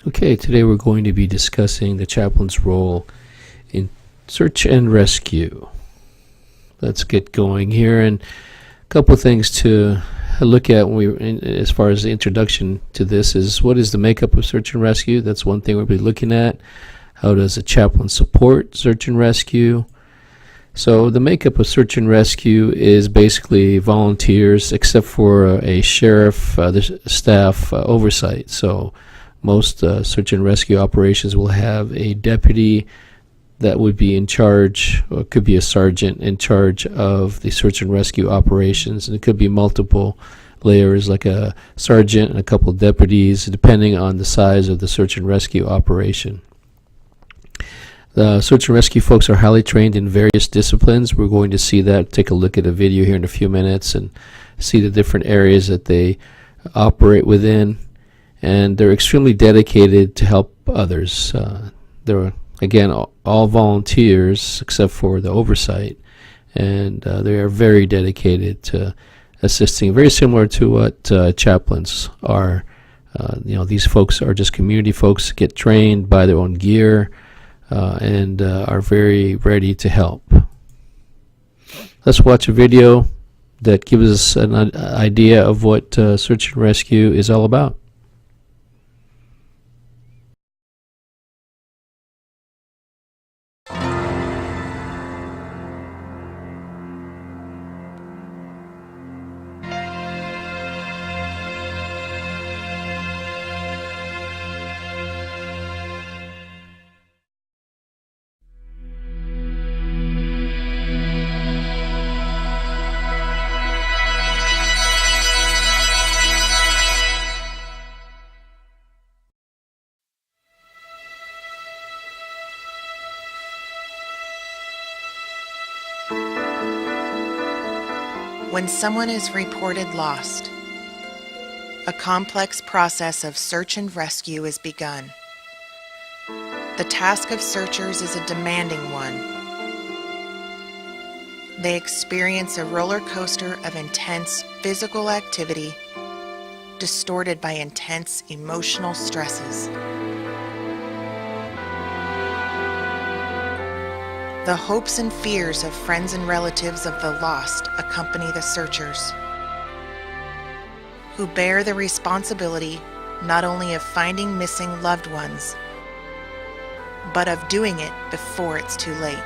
Okay, today we're going to be discussing the chaplain's role in search and rescue. Let's get going here, and a couple of things to look at as far as the introduction to this is, what is the makeup of search and rescue? That's one thing we'll be looking at. How does a chaplain support search and rescue? So the makeup of search and rescue is basically volunteers, except for a sheriff, the staff oversight. So most search and rescue operations will have a deputy that would be in charge, or it could be a sergeant in charge of the search and rescue operations. And it could be multiple layers, like a sergeant and a couple of deputies, depending on the size of the search and rescue operation. The search and rescue folks are highly trained in various disciplines. We're going to see that, take a look at a video here in a few minutes and see the different areas that they operate within. And they're extremely dedicated to help others. They're, again, all volunteers except for the oversight, and they are very dedicated to assisting, very similar to what chaplains are. These folks are just community folks, get trained, buy their own gear, and are very ready to help. Let's watch a video that gives us an idea of what search and rescue is all about. When someone is reported lost, a complex process of search and rescue is begun. The task of searchers is a demanding one. They experience a roller coaster of intense physical activity, distorted by intense emotional stresses. The hopes and fears of friends and relatives of the lost accompany the searchers, who bear the responsibility not only of finding missing loved ones, but of doing it before it's too late.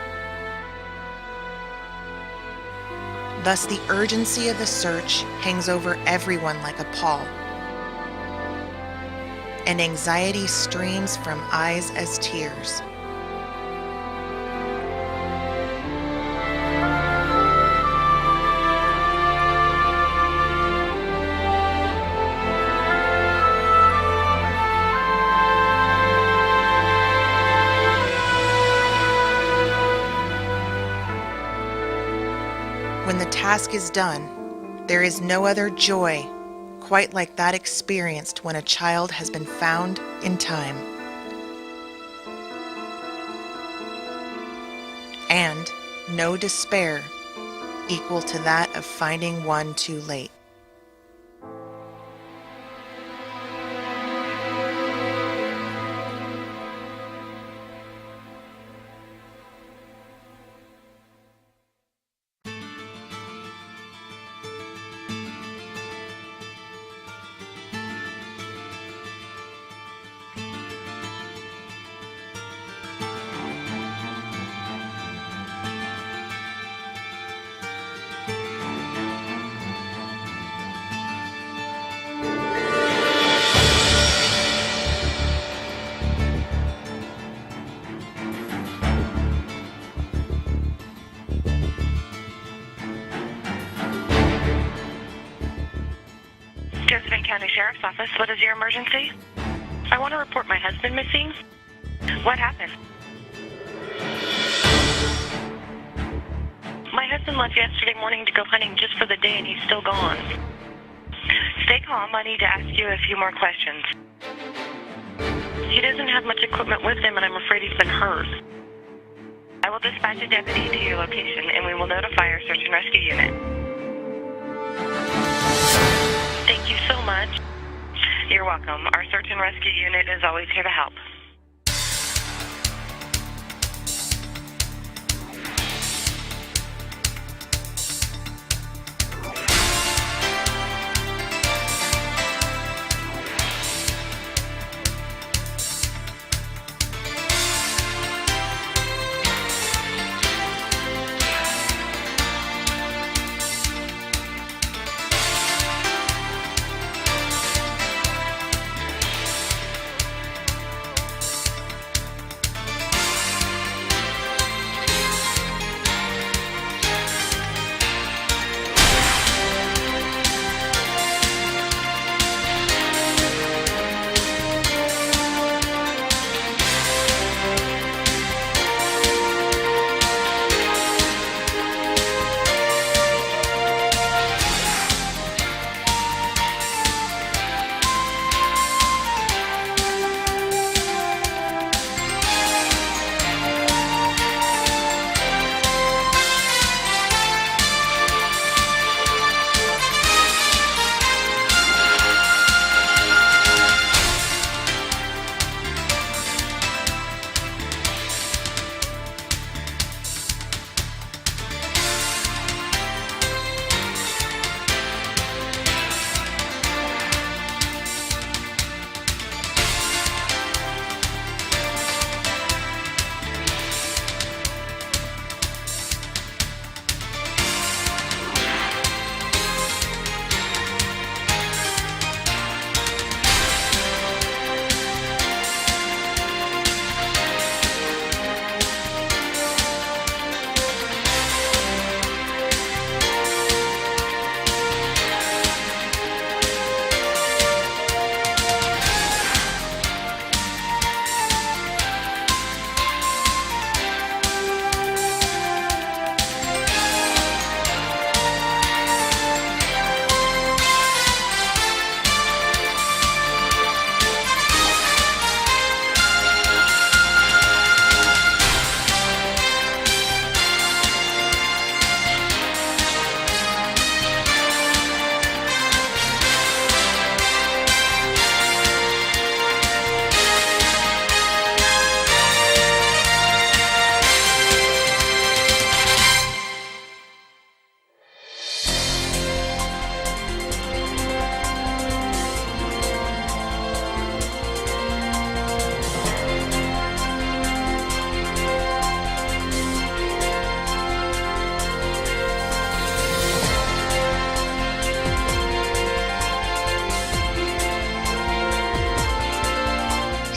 Thus, the urgency of the search hangs over everyone like a pall, and anxiety streams from eyes as tears. When the task is done, there is no other joy quite like that experienced when a child has been found in time. And no despair equal to that of finding one too late. County Sheriff's Office. What is your emergency? I want to report my husband missing. What happened? My husband left yesterday morning to go hunting just for the day, and he's still gone. Stay calm. I need to ask you a few more questions. He doesn't have much equipment with him, and I'm afraid he's been hurt. I will dispatch a deputy to your location, and we will notify our search and rescue unit. Thank you so much. You're welcome. Our search and rescue unit is always here to help.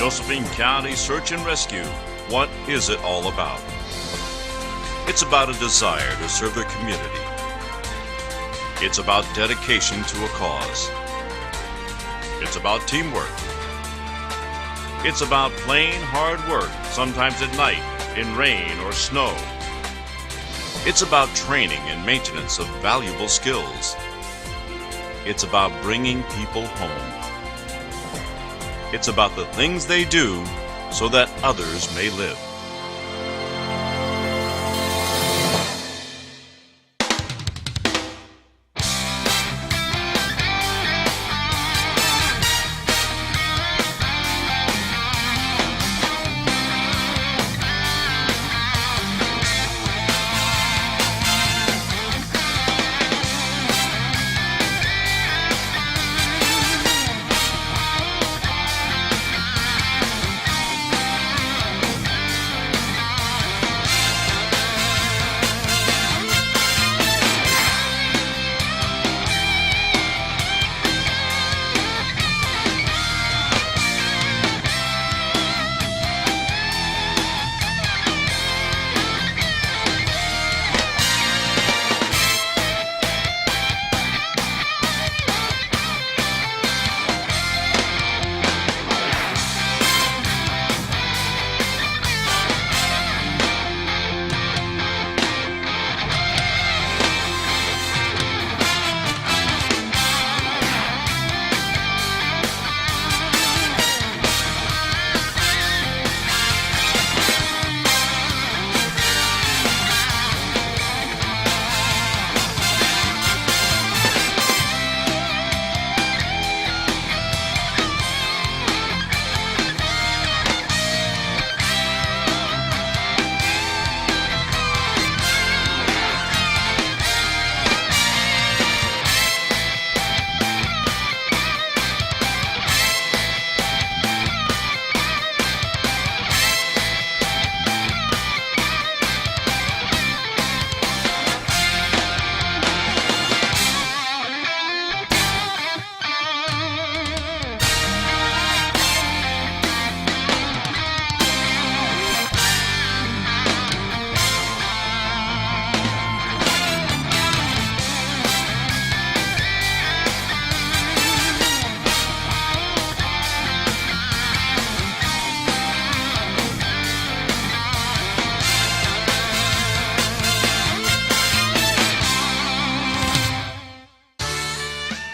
Josephine County Search and Rescue. What is it all about? It's about a desire to serve the community. It's about dedication to a cause. It's about teamwork. It's about plain hard work, sometimes at night, in rain or snow. It's about training and maintenance of valuable skills. It's about bringing people home. It's about the things they do so that others may live.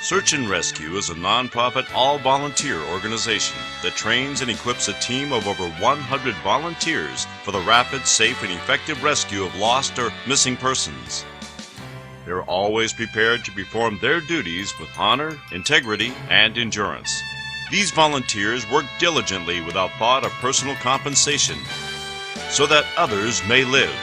Search and Rescue is a nonprofit, all-volunteer organization that trains and equips a team of over 100 volunteers for the rapid, safe, and effective rescue of lost or missing persons. They're always prepared to perform their duties with honor, integrity, and endurance. These volunteers work diligently without thought of personal compensation so that others may live.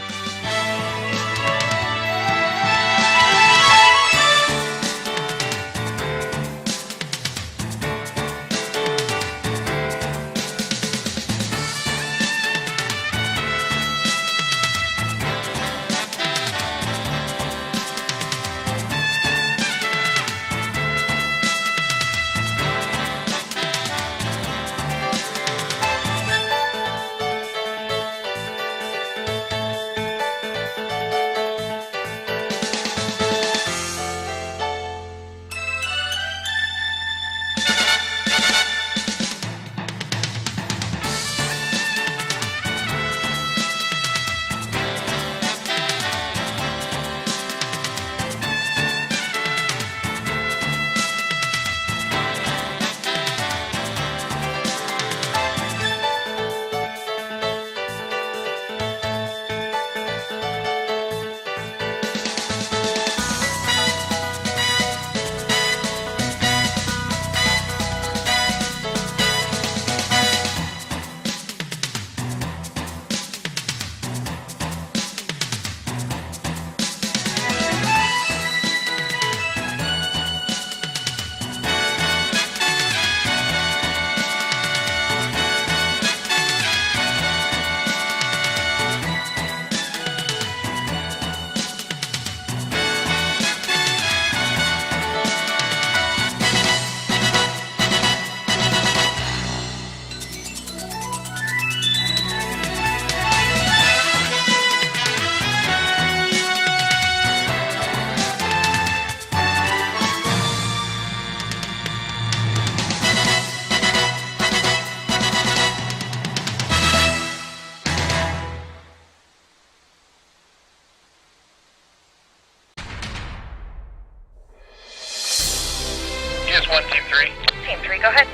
ES1, Team 3. Team 3, go ahead.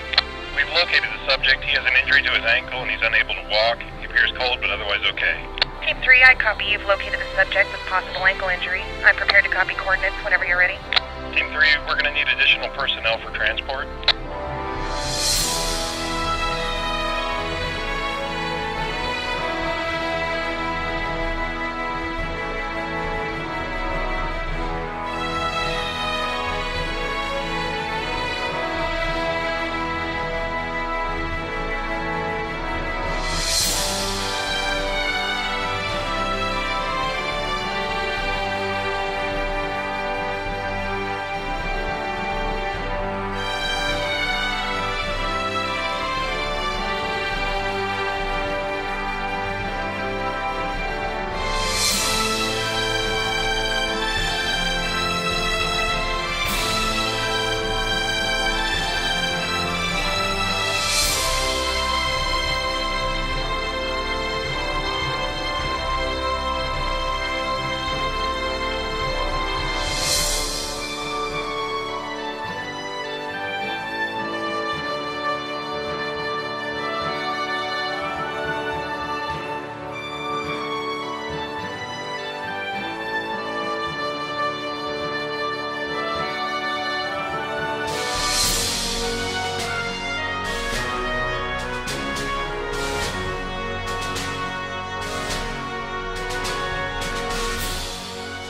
We've located the subject. He has an injury to his ankle and he's unable to walk. He appears cold, but otherwise okay. Team 3, I copy. You've located the subject with possible ankle injury. I'm prepared to copy coordinates whenever you're ready. Team 3, we're going to need additional personnel for transport.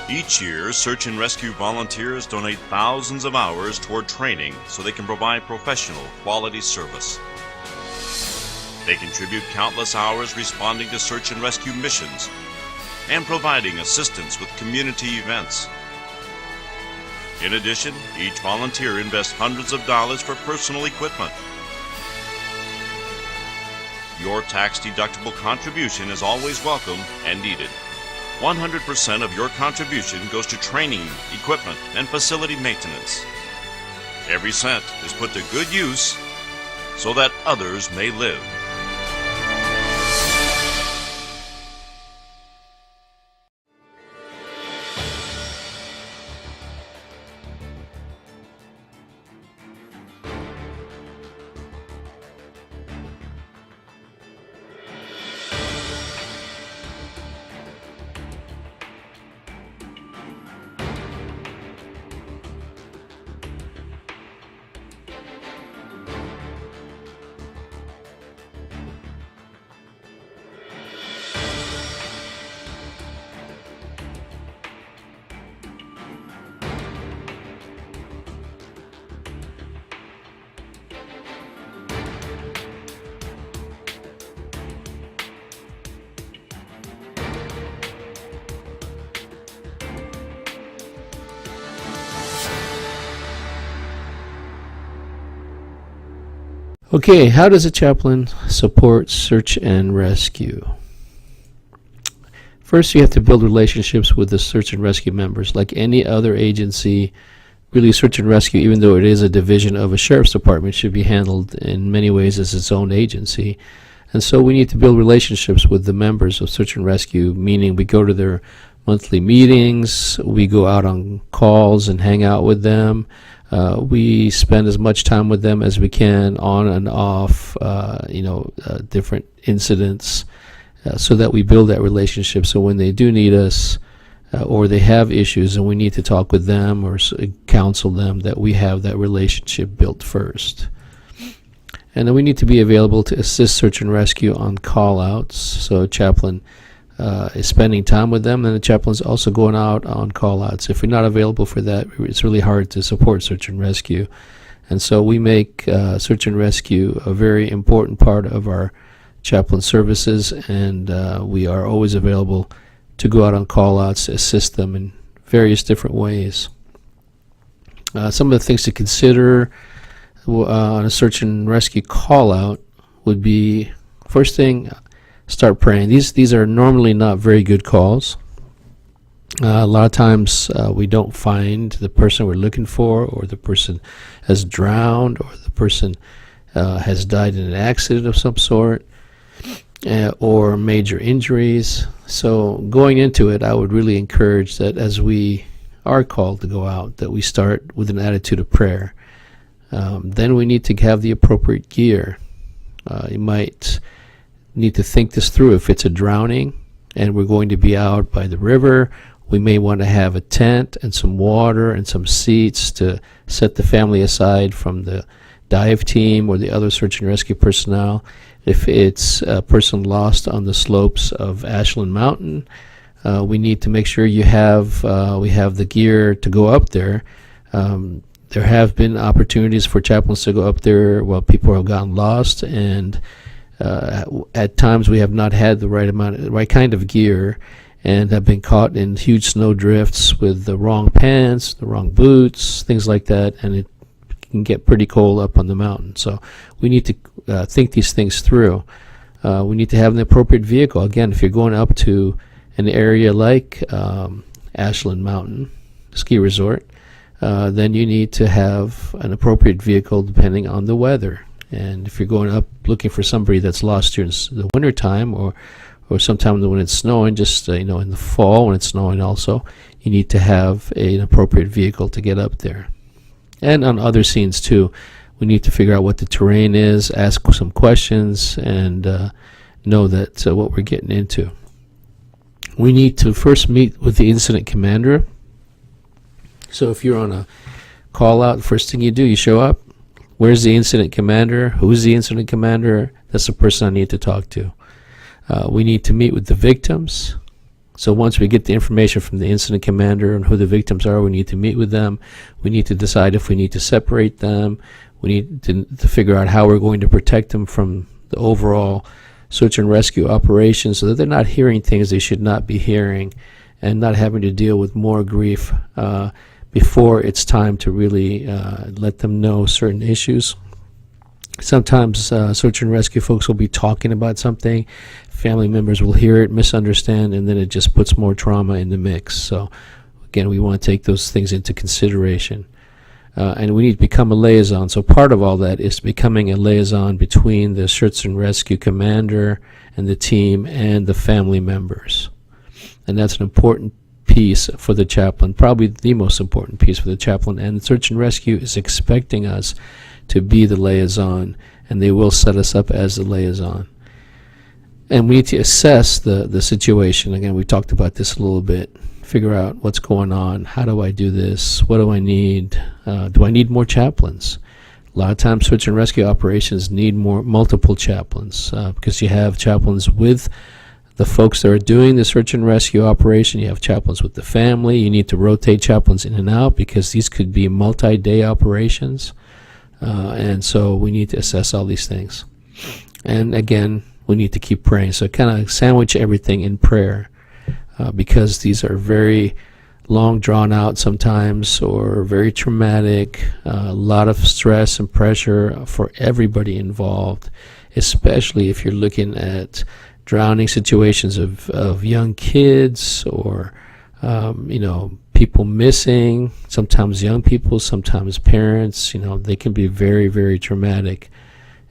Each year, search and rescue volunteers donate thousands of hours toward training so they can provide professional, quality service. They contribute countless hours responding to search and rescue missions and providing assistance with community events. In addition, each volunteer invests hundreds of dollars for personal equipment. Your tax-deductible contribution is always welcome and needed. 100% of your contribution goes to training, equipment, and facility maintenance. Every cent is put to good use so that others may live. Okay, how does a chaplain support search and rescue? First, you have to build relationships with the search and rescue members. Like any other agency, really search and rescue, even though it is a division of a sheriff's department, should be handled in many ways as its own agency. And so we need to build relationships with the members of search and rescue, meaning we go to their monthly meetings, we go out on calls and hang out with them. We spend as much time with them as we can on and off, different incidents, so that we build that relationship. So when they do need us, or they have issues and we need to talk with them or counsel them, that we have that relationship built first. And then we need to be available to assist search and rescue on call-outs. So a chaplain is spending time with them, and the chaplain is also going out on call-outs. If we're not available for that, it's really hard to support search and rescue. And so we make search and rescue a very important part of our chaplain services, and we are always available to go out on call-outs, assist them in various different ways. Some of the things to consider on a search and rescue call-out would be, first thing, start praying. These are normally not very good calls. A lot of times we don't find the person we're looking for, or the person has drowned, or the person has died in an accident of some sort, or major injuries. So going into it, I would really encourage that as we are called to go out, that we start with an attitude of prayer. Then we need to have the appropriate gear. You might need to think this through. If it's a drowning and we're going to be out by the river, we may want to have a tent and some water and some seats to set the family aside from the dive team or the other search and rescue personnel. If it's a person lost on the slopes of Ashland Mountain, we need to make sure we have the gear to go up there. There have been opportunities for chaplains to go up there while people have gotten lost, and at times we have not had the right kind of gear, and have been caught in huge snow drifts with the wrong pants, the wrong boots, things like that, and it can get pretty cold up on the mountain. So we need to think these things through. We need to have an appropriate vehicle. Again, if you're going up to an area like Ashland Mountain Ski Resort, then you need to have an appropriate vehicle depending on the weather. And if you're going up looking for somebody that's lost during the winter time, or sometime when it's snowing, just in the fall when it's snowing also, you need to have an appropriate vehicle to get up there. And on other scenes too, we need to figure out what the terrain is, ask some questions, and know that what we're getting into. We need to first meet with the incident commander. So if you're on a call out, the first thing you do, you show up. Where's the incident commander? Who's the incident commander? That's the person I need to talk to. We need to meet with the victims. So once we get the information from the incident commander and who the victims are, we need to meet with them. We need to decide if we need to separate them. We need to figure out how we're going to protect them from the overall search and rescue operation, so that they're not hearing things they should not be hearing, and not having to deal with more grief before it's time to really let them know certain issues. Sometimes search and rescue folks will be talking about something, family members will hear it, misunderstand, and then it just puts more trauma in the mix. So again, we want to take those things into consideration. And we need to become a liaison. So part of all that is becoming a liaison between the search and rescue commander and the team and the family members. And that's an important piece for the chaplain, probably the most important piece for the chaplain. And search and rescue is expecting us to be the liaison, and they will set us up as the liaison. And we need to assess the situation. Again, we talked about this a little bit. Figure out what's going on. How do I do this? What do I need? Do I need more chaplains? A lot of times search and rescue operations need multiple chaplains, because you have chaplains with the folks that are doing the search and rescue operation. You have chaplains with the family. You need to rotate chaplains in and out, because these could be multi-day operations. And so we need to assess all these things. And again, we need to keep praying. So kind of sandwich everything in prayer, because these are very long drawn out sometimes, or very traumatic, a lot of stress and pressure for everybody involved, especially if you're looking at drowning situations of young kids, or people missing, sometimes young people, sometimes parents. They can be very, very traumatic,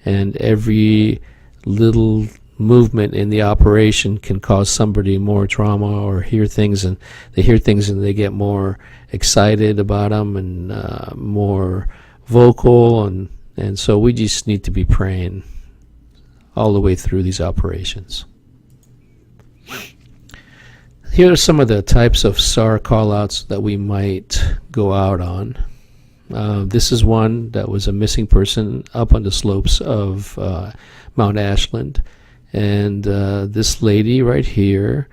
and every little movement in the operation can cause somebody more trauma, or hear things and they get more excited about them, and more vocal, and so we just need to be praying all the way through these operations. Here are some of the types of SAR call-outs that we might go out on. This is one that was a missing person up on the slopes of Mount Ashland. And this lady right here,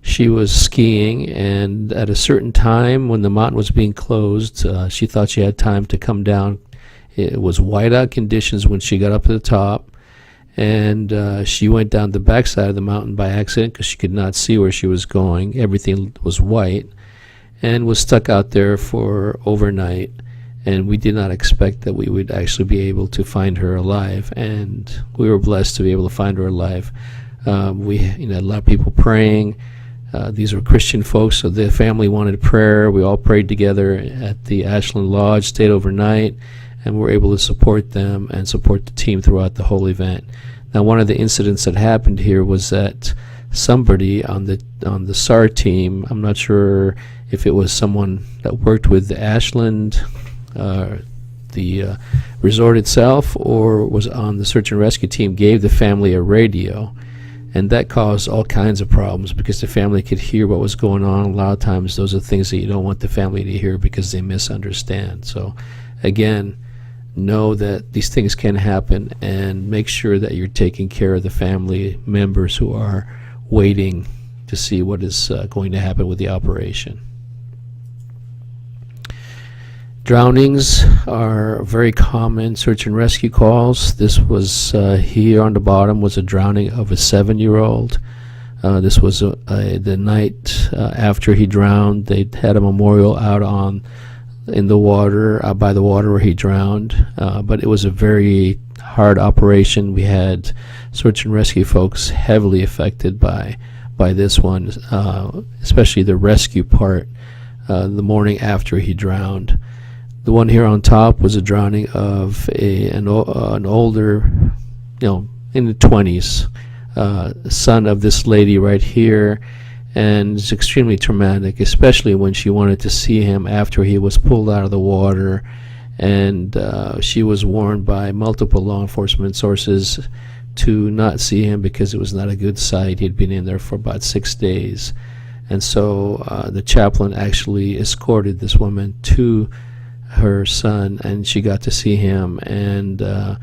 she was skiing, and at a certain time when the mountain was being closed, she thought she had time to come down. It was whiteout conditions when she got up to the top, and she went down the backside of the mountain by accident because she could not see where she was going. Everything was white, and was stuck out there for overnight. And we did not expect that we would actually be able to find her alive, and we were blessed to be able to find her alive. We had a lot of people praying. These were Christian folks, so the family wanted prayer. We all prayed together at the Ashland Lodge, stayed overnight, and were able to support them and support the team throughout the whole event. Now, one of the incidents that happened here was that somebody on the SAR team, I'm not sure if it was someone that worked with the Ashland, the resort itself, or was on the search and rescue team, gave the family a radio, and that caused all kinds of problems because the family could hear what was going on. A lot of times those are things that you don't want the family to hear because they misunderstand. So again, know that these things can happen, and make sure that you're taking care of the family members who are waiting to see what is going to happen with the operation. Drownings are very common search and rescue calls. This was here on the bottom was a drowning of a 7-year-old. This was the night after he drowned. They had a memorial out in the water, by the water where he drowned. But it was a very hard operation. We had search and rescue folks heavily affected by this one, especially the rescue part the morning after he drowned. The one here on top was a drowning of an older, in the 20s, son of this lady right here, and it's extremely traumatic, especially when she wanted to see him after he was pulled out of the water, and she was warned by multiple law enforcement sources to not see him because it was not a good sight. He'd been in there for about 6 days, and so the chaplain actually escorted this woman to her son, and she got to see him, and it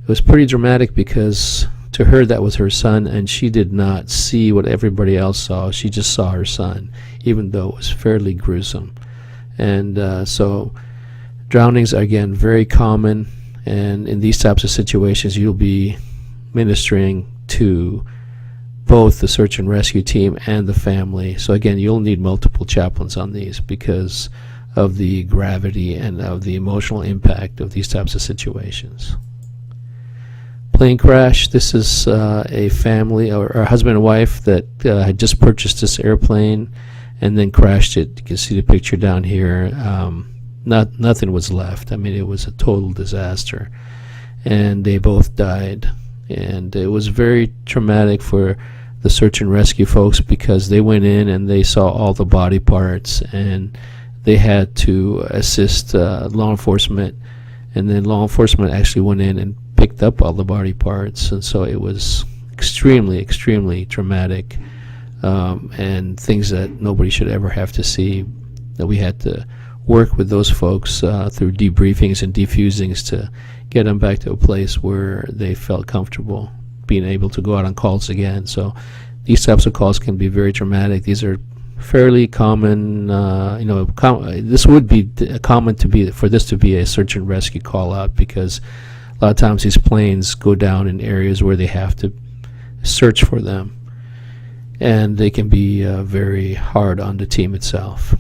was pretty dramatic because to her that was her son, and she did not see what everybody else saw. She just saw her son, even though it was fairly gruesome. And so drownings are, again, very common, and in these types of situations you'll be ministering to both the search and rescue team and the family. So again, you'll need multiple chaplains on these because of the gravity and of the emotional impact of these types of situations. Plane crash. This is a family, or a husband and wife, that had just purchased this airplane and then crashed it. You can see the picture down here. Nothing was left. I mean, it was a total disaster, and they both died. And it was very traumatic for the search and rescue folks because they went in and they saw all the body parts, and they had to assist law enforcement, and then law enforcement actually went in and picked up all the body parts, and so it was extremely, extremely traumatic, and things that nobody should ever have to see. That we had to work with those folks through debriefings and defusings to get them back to a place where they felt comfortable being able to go out on calls again. So these types of calls can be very traumatic. These are fairly common. This would be common for this to be a search and rescue call out, because a lot of times these planes go down in areas where they have to search for them, and they can be very hard on the team itself.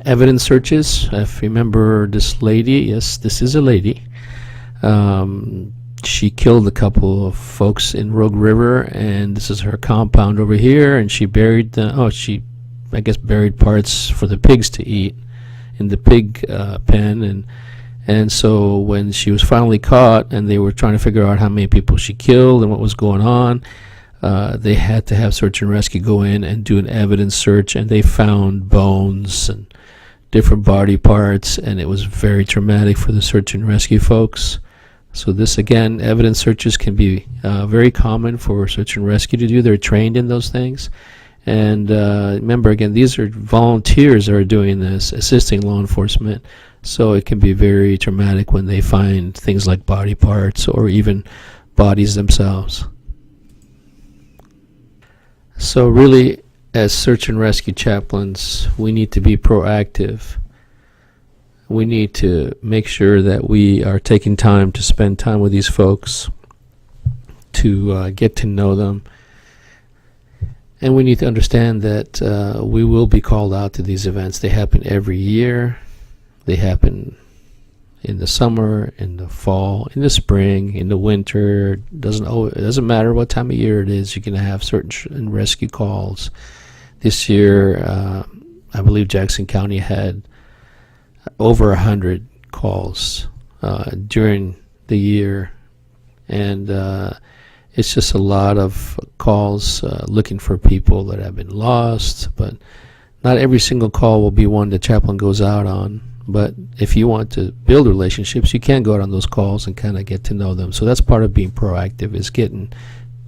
evidence searches. If you remember this lady, yes, this is a lady. She killed a couple of folks in Rogue River, and this is her compound over here, and she buried I guess buried parts for the pigs to eat in the pig pen, and so when she was finally caught and they were trying to figure out how many people she killed and what was going on, they had to have search and rescue go in and do an evidence search, and they found bones and different body parts, and it was very traumatic for the search and rescue folks. So this, again, evidence searches can be very common for search and rescue to do. They're trained in those things. And remember, again, these are volunteers that are doing this, assisting law enforcement. So it can be very traumatic when they find things like body parts or even bodies themselves. So really, as search and rescue chaplains, we need to be proactive. We need to make sure that we are taking time to spend time with these folks, to get to know them. And we need to understand that we will be called out to these events. They happen every year. They happen in the summer, in the fall, in the spring, in the winter. It doesn't matter what time of year it is. You're going to have search and rescue calls. This year, I believe Jackson County had over 100 calls during the year, and it's just a lot of calls looking for people that have been lost. But not every single call will be one the chaplain goes out on. But if you want to build relationships, you can go out on those calls and kind of get to know them. So that's part of being proactive, is getting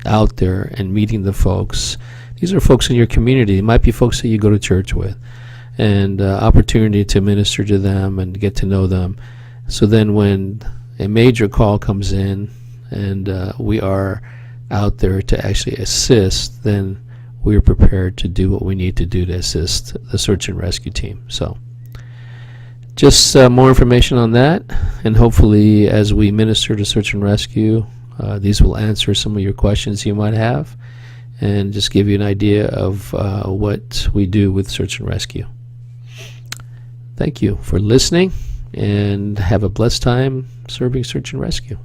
out there and meeting the folks. These are folks in your community. It might be folks that you go to church with, and opportunity to minister to them and get to know them. So then when a major call comes in and we are out there to actually assist, then we're prepared to do what we need to do to assist the search and rescue team. So just more information on that, and hopefully as we minister to search and rescue, these will answer some of your questions you might have and just give you an idea of what we do with search and rescue. Thank you for listening, and have a blessed time serving search and rescue.